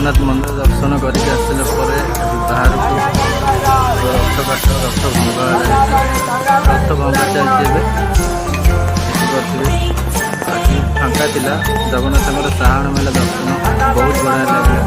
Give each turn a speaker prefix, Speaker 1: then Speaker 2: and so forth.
Speaker 1: ଜଗନ୍ନାଥ ମନ୍ଦିର ଦର୍ଶନ କରିକି ଆସିଲା ପରେ ବାହାରକୁ ରଥ ଭଙ୍ଗା ଚାଲିଛି ଏବେ ଦେଖିପାରୁଥିବେ। ଆଜି ଫାଙ୍କା ଥିଲା, ଜଗନ୍ନାଥଙ୍କର ସାହାଣ ମେଲା ଦର୍ଶନ ବହୁତ ବଢ଼ିଆ ଲାଗିଲା।